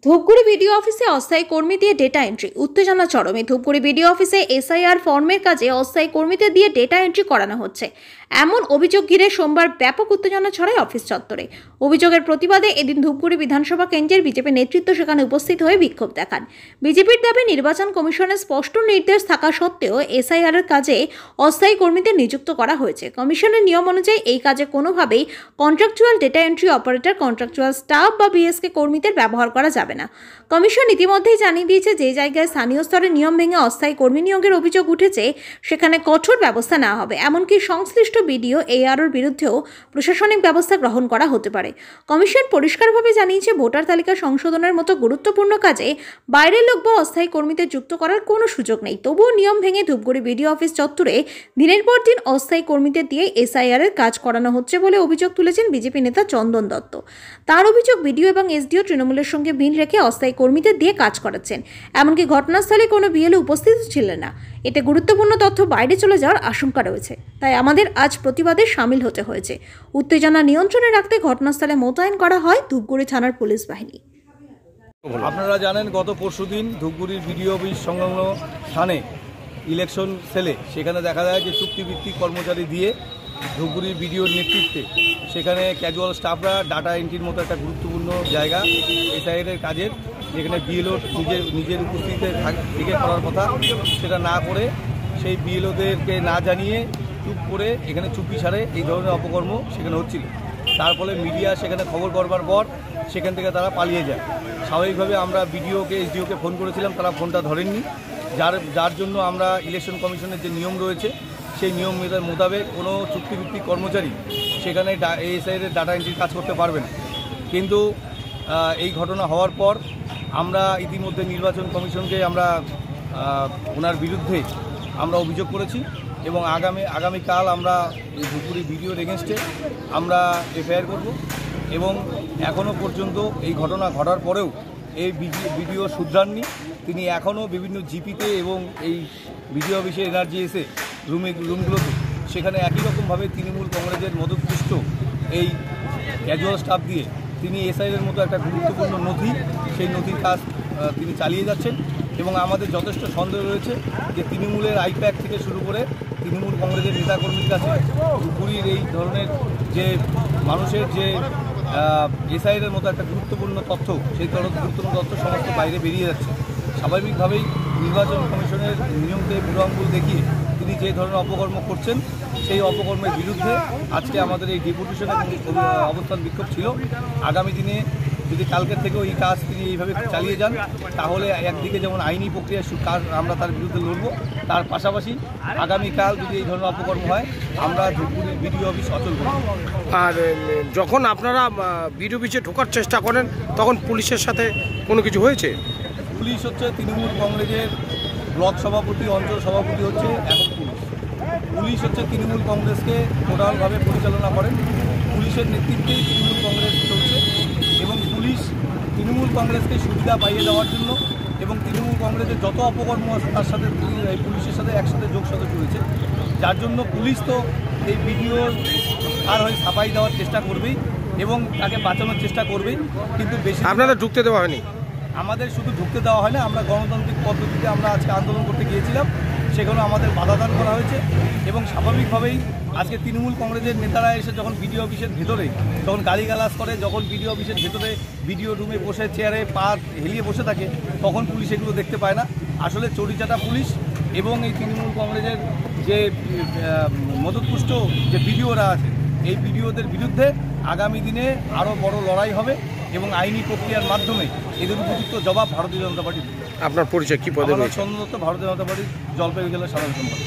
Dhupguri BDO অফিসে অস্থায়ী কর্মী দিয়ে ডেটা এন্ট্রি, উত্তেজনা চরমে। ধূপগুড়ি বিডিও অফিসে এসআইআর ফর্মের কাজে অস্থায়ী কর্মীদের দিয়ে ডেটা এন্ট্রি করানো হচ্ছে, এমন অভিযোগ ঘিরে সোমবার ব্যাপক উত্তেজনা ছড়ায় অফিস চত্বরে। অভিযোগের প্রতিবাদে এদিন ধূপগুড়ি বিধানসভা কেন্দ্রের বিজেপি নেতৃত্ব সেখানে উপস্থিত হয়ে বিক্ষোভ দেখান। বিজেপির দাবি, নির্বাচন কমিশনের স্পষ্ট নির্দেশ থাকা সত্ত্বেও এসআইআর এর কাজে অস্থায়ী কর্মীদের নিযুক্ত করা হয়েছে। কমিশনের নিয়ম অনুযায়ী এই কাজে কোনোভাবেই contractual data entry operator, contractual staff বা বিএসকে কর্মীদের ব্যবহার করা যাবে না। কমিশন ইতিমধ্যেই জানিয়ে দিয়েছে, যে জায়গায় স্থানীয় স্তরে নিয়ম ভেঙে অস্থায়ী কর্মী নিয়োগের অভিযোগ উঠেছে সেখানে কঠোর ব্যবস্থা নেওয়া হবে। এমনকি সংশ্লিষ্ট বিডিও এআরওর বিরুদ্ধেও প্রশাসনিক ব্যবস্থা গ্রহণ করা হতে পারে। কমিশন পরিষ্কারভাবে জানিয়েছে, ভোটার তালিকা সংশোধনের মতো গুরুত্বপূর্ণ কাজে বাইরের লোক বা অস্থায়ী কর্মীদের যুক্ত করার কোনো সুযোগ নেই। তবুও নিয়ম ভেঙে ধূপগুড়ি বিডিও অফিস চত্বরে দিনের পর দিন অস্থায়ী কর্মীদের দিয়ে এসআইআর এর কাজ করানো হচ্ছে বলে অভিযোগ তুলেছেন বিজেপি নেতা চন্দন দত্ত। তার অভিযোগ, বিডিও এবং এসডিও তৃণমূলের সঙ্গে মিল রেখে অস্থায়ী কর্মীদের দিয়ে কাজ করাচ্ছেন। এমনকি ঘটনাস্থলে কোনো বিএলও উপস্থিত ছিলেন না। এতে গুরুত্বপূর্ণ তথ্য বাইরে চলে যাওয়ার আশঙ্কা রয়েছে। তাই আমাদের আজ প্রতিবাদে সামিল হতে হয়েছে। উত্তেজনা নিয়ন্ত্রণে রাখতে ঘটনাস্থলে মোতায়েন করা হয় ধূপগুড়ি থানার পুলিশ বাহিনী। আপনারা জানেন, গত পরশুদিন ধূপগুড়ির বিডিও অফিস সংলগ্ন স্থানে ইলেকশন সেলে সেখানে দেখা যায় যে চুক্তিভিত্তিক কর্মচারী দিয়ে ধূপগুড়ির বিডিওর নেতৃত্বে সেখানে ক্যাজুয়াল স্টাফরা ডাটা এন্ট্রির মতো একটা গুরুত্বপূর্ণ জায়গা এসআইআর কাজের, যেখানে বিএলও নিজের উপস্থিতিতে থেকে করার কথা সেটা না করে সেই বিএলওদেরকে না জানিয়ে চুপ করে এখানে চুপি সারে এই ধরনের অপকর্ম সেখানে হচ্ছিল। তার ফলে মিডিয়া সেখানে খবর করবার পর সেখান থেকে তারা পালিয়ে যায়। স্বাভাবিকভাবে আমরা বিডিওকে এসডিওকে ফোন করেছিলাম, তারা ফোনটা ধরেননি, যার জন্য আমরা ইলেকশন কমিশনের যে নিয়ম রয়েছে সেই নিয়ম মোতাবেক কোনো চুক্তিভিত্তিক কর্মচারী সেখানে এসআইআর ডাটা এন্ট্রির কাজ করতে পারবে না। কিন্তু এই ঘটনা হওয়ার পর আমরা ইতিমধ্যে নির্বাচন কমিশনকে আমরা ওনার বিরুদ্ধে আমরা অভিযোগ করেছি এবং আগামীকাল আমরা ধূপগুড়ি বিডিওর এগেনস্টে আমরা এফআইআর করব। এবং এখনও পর্যন্ত এই ঘটনা ঘটার পরেও এই বিডিও শুধরাননি। তিনি এখনও বিভিন্ন জিপিতে এবং এই বিডিও অফিসে এনার্জি এসে রুমগুলোতে সেখানে একই রকমভাবে তৃণমূল কংগ্রেসের মদতপুষ্ট এই ক্যাজুয়াল স্টাফ দিয়ে তিনি এসআইআর মতো একটা গুরুত্বপূর্ণ নথি, সেই নথির কাজ তিনি চালিয়ে যাচ্ছেন। এবং আমাদের যথেষ্ট সন্দেহ রয়েছে যে তৃণমূলের আইপ্যাক থেকে শুরু করে তৃণমূল কংগ্রেসের নেতাকর্মীর কাছে ধূপগুড়ির এই ধরনের যে মানুষের যে এসআইআর মতো একটা গুরুত্বপূর্ণ তথ্য, সেই গুরুত্বপূর্ণ তথ্য সমস্ত বাইরে বেরিয়ে যাচ্ছে। স্বাভাবিকভাবেই নির্বাচন কমিশনের নিয়মকে বুড়ো আঙুল দেখিয়ে তিনি যে ধরনের অপকর্ম করছেন সেই অপকর্মের বিরুদ্ধে আজকে আমাদের এই ডেপুটেশন অবস্থান বিক্ষোভ ছিল। আগামী দিনে যদি কালকের থেকেও এই কাজ তিনি এইভাবে চালিয়ে যান তাহলে একদিকে যেমন আইনি প্রক্রিয়া কাজ আমরা তার বিরুদ্ধে লড়ব, তার পাশাপাশি আগামীকাল যদি এই ধরনের অপকর্ম হয় আমরা ধূপগুড়ির বিডিও অফিস অচল করব। আর যখন আপনারা বিডিও অফিসে ঢোকার চেষ্টা করেন তখন পুলিশের সাথে কোনো কিছু হয়েছে? পুলিশ হচ্ছে তৃণমূল কংগ্রেসের ব্লক সভাপতি, অঞ্চল সভাপতি হচ্ছে এখন পুলিশ হচ্ছে তৃণমূল কংগ্রেসকে টোটালভাবে পরিচালনা করেন। পুলিশের নেতৃত্বেই তৃণমূল কংগ্রেস চলছে এবং পুলিশ তৃণমূল কংগ্রেসকে সুবিধা পাইয়ে দেওয়ার জন্য এবং তৃণমূল কংগ্রেসের যত অপকর্ম আছে তার সাথে পুলিশের সাথে একসাথে যোগসাথে করেছে। যার জন্য পুলিশ তো এই ভিডিওর আর হয় ছাপাই দেওয়ার চেষ্টা করবেই এবং তাকে বাঁচানোর চেষ্টা করবেই। কিন্তু বেশি আপনারা ঢুকতে দেওয়া হয়নি? আমাদের শুধু ঢুকতে দেওয়া হয় না, আমরা গণতান্ত্রিক পদ্ধতিতে আমরা আজকে আন্দোলন করতে গিয়েছিলাম, সেখানে আমাদের বাধাদান করা হয়েছে। এবং স্বাভাবিকভাবেই আজকে তৃণমূল কংগ্রেসের নেতারা এসে যখন বিডিও অফিসের ভেতরে যখন গালিগালাজ করে, যখন বিডিও অফিসের ভেতরে বিডিও রুমে বসে চেয়ারে পা হেলিয়ে বসে থাকে, তখন পুলিশ এগুলো দেখতে পায় না। আসলে চটিচাটা পুলিশ এবং এই তৃণমূল কংগ্রেসের যে মদতপুষ্ট যে বিডিওরা আছে এই বিডিওদের বিরুদ্ধে আগামী দিনে আরও বড় লড়াই হবে এবং আইনি প্রক্রিয়ার মাধ্যমে এদের উপযুক্ত জবাব ভারতীয় জনতা পার্টি। আপনার পরিচয় কি পদে? চন্দ্র দত্ত, ভারতীয় জনতা পার্টির জলপাইগুড়ি জেলার সাধারণ সম্পাদক।